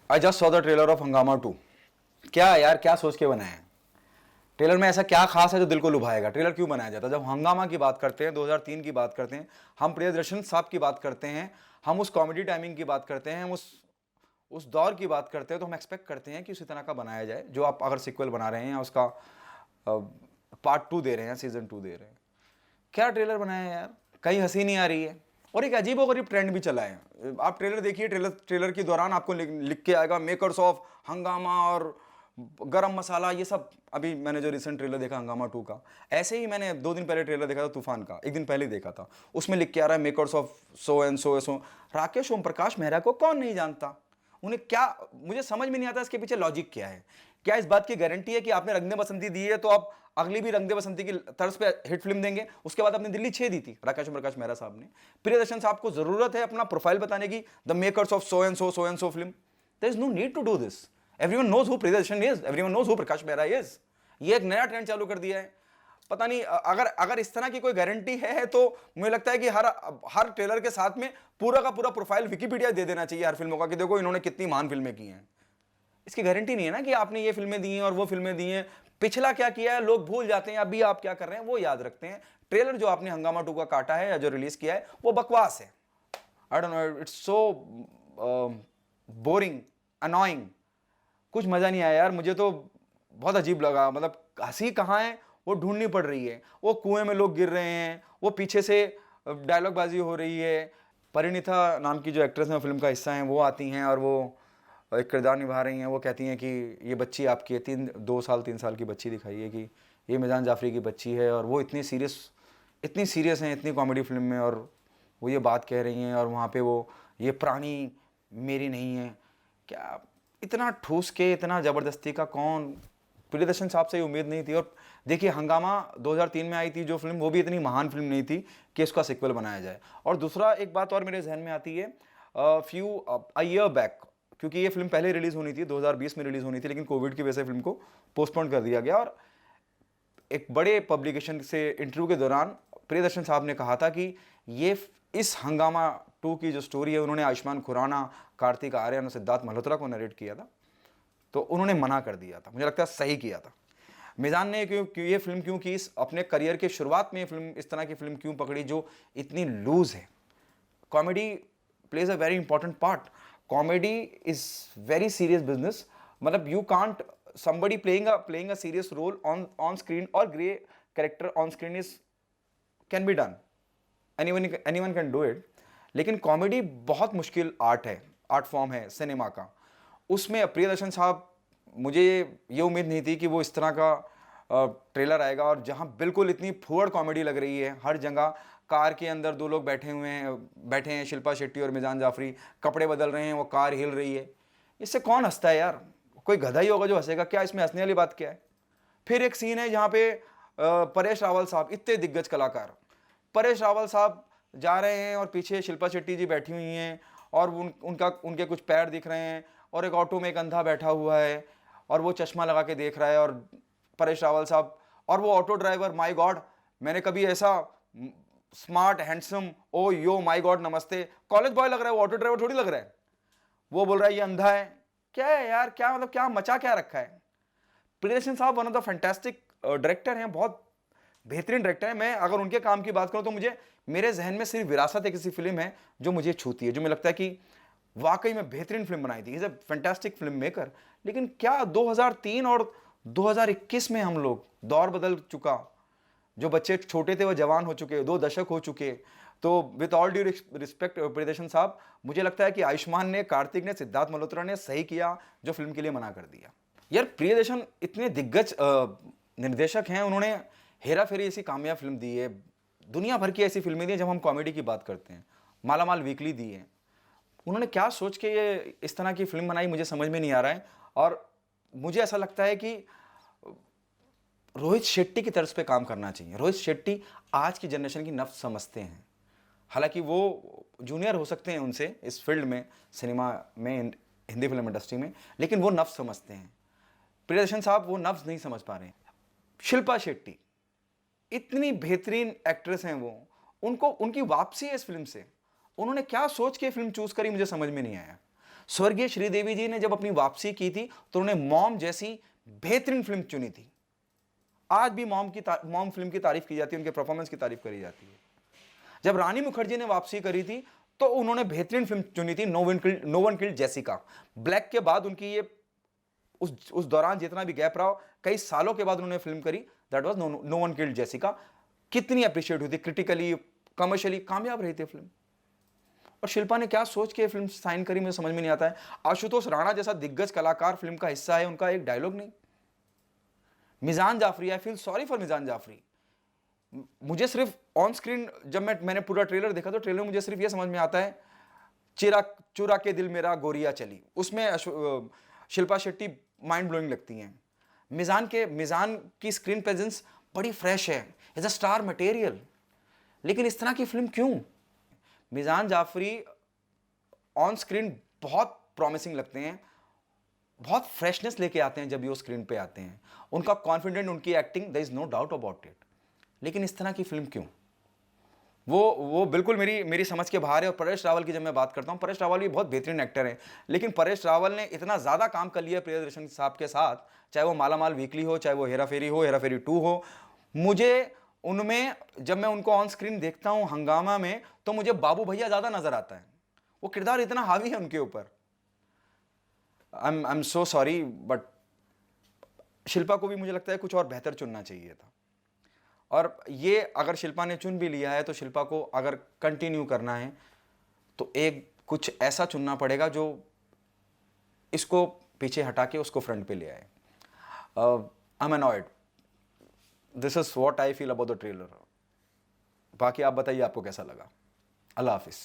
I just saw the trailer of हंगामा 2। क्या यार, क्या सोच के बनाया है? ट्रेलर में ऐसा क्या खास है जो दिल को लुभाएगा? ट्रेलर क्यों बनाया जाता है? जब हंगामा की बात करते हैं, 2003 की बात करते हैं, हम प्रियदर्शन साहब की बात करते हैं, हम उस कॉमेडी टाइमिंग की बात करते हैं, हम उस दौर की बात करते हैं, तो हम एक्सपेक्ट करते हैं कि उसी तरह का बनाया जाए। जो आप अगर सिक्वल बना रहे हैं या उसका पार्ट 2 दे रहे हैं, सीजन 2 दे रहे हैं, क्या ट्रेलर बनाया है यार? कहीं हंसी नहीं आ रही है। और एक अजीब और गरीब ट्रेंड भी चला है। आप ट्रेलर देखिए, ट्रेलर के दौरान आपको लिख के आएगा मेकर्स ऑफ हंगामा और गरम मसाला, ये सब। अभी मैंने जो रिसेंट ट्रेलर देखा हंगामा 2 का, ऐसे ही मैंने 2 दिन पहले ट्रेलर देखा था तूफान का, एक दिन पहले देखा था। उसमें लिख के आ रहा है makers of so and so. Rakesh Om Prakash Mehra को कौन नहीं जानता? उन्हें क्या, मुझे समझ में नहीं आता इसके पीछे लॉजिक क्या है। क्या इस बात की गारंटी है कि आपने रंग दे बसंती दी है तो आप अगली भी रंग दे बसंती की तर्ज पे हिट फिल्म देंगे? उसके बाद आपने दिल्ली 6 दी थी राकेश प्रकाश मेहरा साहब ने। प्रियदर्शन साहब को जरूरत है अपना प्रोफाइल बताने की, the makers of so and so film. There is no need to do this. Everyone knows who Priyadarshan is, everyone knows who Prakash Mehra is. ये एक नया ट्रेंड चालू कर दिया है। पता नहीं, अगर इस तरह की कोई गारंटी है तो मुझे लगता है कि हर ट्रेलर के साथ में पूरा का पूरा प्रोफाइल विकिपीडिया दे देना चाहिए हर फिल्मों का, कि देखो इन्होंने कितनी महान फिल्में की हैं। इसकी गारंटी नहीं है ना कि आपने ये फिल्में दी हैं और वो फिल्में दी हैं। पिछला क्या किया है लोग भूल जाते हैं, अभी आप क्या कर रहे हैं वो याद रखते हैं। ट्रेलर जो आपने हंगामा 2 का काटा है या जो रिलीज किया है वो बकवास है। I don't know, it's so boring, annoying. कुछ मजा नहीं आया यार, मुझे तो बहुत अजीब लगा। मतलब हंसी कहाँ है वो ढूंढनी पड़ रही है। वो कुएं में लोग गिर रहे हैं, वो पीछे से डायलॉग बाजी हो रही है। परिणीता नाम की जो एक्ट्रेस है फिल्म का हिस्सा है, वो आती हैं और वो एक किरदार निभा रही हैं। वो कहती हैं कि ये बच्ची आपकी है, 2 साल 3 साल की बच्ची दिखाई है कि ये मिजान जाफरी की बच्ची है। और वो इतनी सीरियस हैं इतनी कॉमेडी फिल्म में, और वो ये बात कह रही हैं और वहाँ पे वो ये प्राणी मेरी नहीं है। क्या इतना ठूस के, इतना ज़बरदस्ती का कौन? प्रियदर्शन साहब से उम्मीद नहीं थी। और देखिए हंगामा 2003 में आई थी जो फिल्म, वो भी इतनी महान फिल्म नहीं थी कि इसका सिक्वल बनाया जाए। और दूसरा एक बात और मेरे जहन में आती है, अ ईयर बैक, क्योंकि ये फिल्म पहले रिलीज होनी थी, 2020 में रिलीज होनी थी, लेकिन कोविड की वजह से फिल्म को पोस्टपोन कर दिया गया। और एक बड़े पब्लिकेशन से इंटरव्यू के दौरान प्रियदर्शन साहब ने कहा था कि ये इस हंगामा 2 की जो स्टोरी है, उन्होंने आयुष्मान खुराना, कार्तिक आर्यन और सिद्धार्थ मल्होत्रा को नरेट किया था, तो उन्होंने मना कर दिया था। मुझे लगता है सही किया था मिजान ने। क्यों ये फिल्म क्यों की, अपने करियर के शुरुआत में ये फिल्म, इस तरह की फिल्म क्यों पकड़ी जो इतनी लूज है? Comedy plays a very important part. Comedy is very serious business. मतलब you can't somebody playing a serious role on screen or grey character on screen is can be done, anyone can do it। लेकिन comedy बहुत मुश्किल art है, art form है cinema का। उसमें प्रियदर्शन साहब, मुझे ये उम्मीद नहीं थी कि वो इस तरह का ट्रेलर आएगा। और जहां बिल्कुल इतनी फुअर कॉमेडी लग रही है, हर जगह कार के अंदर 2 लोग बैठे हैं, शिल्पा शेट्टी और मिजान जाफरी, कपड़े बदल रहे हैं, वो कार हिल रही है। इससे कौन हंसता है यार? कोई गधा ही होगा जो हंसेगा। क्या इसमें हंसने वाली बात क्या है? फिर एक सीन है जहाँ पे परेश रावल साहब, इतने दिग्गज कलाकार, परेश रावल साहब जा रहे हैं और पीछे शिल्पा शेट्टी जी बैठी हुई हैं और उनके कुछ पैर दिख रहे हैं, और एक ऑटो में एक अंधा बैठा हुआ है और वो चश्मा लगा के देख रहा है, और परेश रावल साहब और वो ऑटो ड्राइवर, माय गॉड, मैंने कभी ऐसा smart handsome, oh yo my god नमस्ते, कॉलेज बॉय लग रहा है वो, ऑटो ड्राइवर थोड़ी लग रहा है। वो बोल रहा है ये अंधा है। क्या है यार? क्या मतलब, क्या मचा क्या रखा है? प्रियदर्शन साहब one of the fantastic director हैं, बहुत बेहतरीन डायरेक्टर है। मैं अगर उनके काम की बात करूं तो मुझे, मेरे जहन में सिर्फ विरासत एक ऐसी फिल्म है जो मुझे छूती है, जो मुझे लगता है कि वाकई में बेहतरीन फिल्म बनाई थी। Is a fantastic film maker. लेकिन क्या 2003 और 2021 में हम लोग, दौर बदल चुका, जो बच्चे छोटे थे वो जवान हो चुके, 2 दशक हो चुके। तो with all due respect Priyadarshan साहब, मुझे लगता है कि आयुष्मान ने, कार्तिक ने, सिद्धार्थ मल्होत्रा ने सही किया जो फिल्म के लिए मना कर दिया। यार प्रियदर्शन इतने दिग्गज निर्देशक हैं, उन्होंने हेरा फेरी ऐसी कामयाब फिल्म दी है, दुनिया भर की ऐसी फिल्में दी हैं। जब हम कॉमेडी की बात करते हैं, मालामाल वीकली दी है। उन्होंने क्या सोच के ये इस तरह की फिल्म बनाई, मुझे समझ में नहीं आ रहा है। और मुझे ऐसा लगता है कि रोहित शेट्टी की तर्ज पे काम करना चाहिए। रोहित शेट्टी आज की जनरेशन की नफ्स समझते हैं, हालांकि वो जूनियर हो सकते हैं उनसे इस फील्ड में, सिनेमा में, हिंदी फिल्म इंडस्ट्री में, लेकिन वो नफ्स समझते हैं। प्रियदर्शन साहब वो नफ्स नहीं समझ पा रहे हैं। शिल्पा शेट्टी इतनी बेहतरीन एक्ट्रेस हैं वो, उनको उनकी वापसी है इस फिल्म से। उन्होंने क्या सोच के फिल्म चूज करी मुझे समझ में नहीं आया। स्वर्गीय श्रीदेवी जी ने जब अपनी वापसी की थी तो उन्होंने मॉम जैसी बेहतरीन फिल्म चुनी थी। आज भी मॉम फिल्म की तारीफ की जाती है, उनके परफॉर्मेंस की तारीफ करी जाती है। जब रानी मुखर्जी ने वापसी करी थी तो उन्होंने बेहतरीन फिल्म चुनी थी, no one killed Jessica. Black के बाद उनकी ये उस दौरान जितना भी गैप रहा, कई सालों के बाद उन्होंने फिल्म करी, that was no one killed Jessica. कितनी अप्रिशिएट हुई थी, क्रिटिकली कमर्शियली कामयाब रही थी फिल्म। और शिल्पा ने क्या सोच के फिल्म साइन करी मुझे समझ में नहीं आता है। आशुतोष राणा जैसा दिग्गज कलाकार फिल्म का हिस्सा है, उनका एक डायलॉग नहीं। Mizaan Jaffrey, I feel sorry for Mizaan Jaffrey. मुझे सिर्फ ऑन स्क्रीन जब मैंने पूरा ट्रेलर देखा तो ट्रेलर में मुझे सिर्फ यह समझ में आता है, चुरा के दिल मेरा गोरिया चली, उसमें शिल्पा शेट्टी माइंड ब्लोइंग लगती हैं। मिजान की स्क्रीन प्रेजेंस बड़ी फ्रेश है, इज अ स्टार मटेरियल। लेकिन इस तरह की फिल्म क्यों? मिजान जाफरी ऑन स्क्रीन बहुत प्रॉमिसिंग लगते हैं, बहुत फ्रेशनेस लेके आते हैं जब ये स्क्रीन पे आते हैं, उनका कॉन्फिडेंट, उनकी acting, there is no doubt about it. लेकिन इस तरह की फिल्म क्यों? वो बिल्कुल मेरी समझ के बाहर है। और परेश रावल की जब मैं बात करता हूँ, परेश रावल भी बहुत बेहतरीन एक्टर हैं, लेकिन परेश रावल ने इतना ज़्यादा काम कर लिया प्रियदर्शन साहब के साथ, चाहे वो मालामाल वीकली हो, चाहे वो हेरा फेरी हो, हेरा फेरी 2 हो। मुझे उनमें, जब मैं उनको ऑन स्क्रीन देखता हूँ हंगामा में, तो मुझे बाबू भैया ज़्यादा नज़र आता है। वो किरदार इतना हावी है उनके ऊपर। I am so sorry, but Shilpa को भी मुझे लगता है कुछ और बेहतर चुनना चाहिए था। और ये अगर शिल्पा ने चुन भी लिया है तो शिल्पा को अगर कंटिन्यू करना है तो एक कुछ ऐसा चुनना पड़ेगा जो इसको पीछे हटा के उसको फ्रंट पे ले आए। I am annoyed, this is what I feel about the trailer. बाकी आप बताइए आपको कैसा लगा। अल्लाह हाफिज़।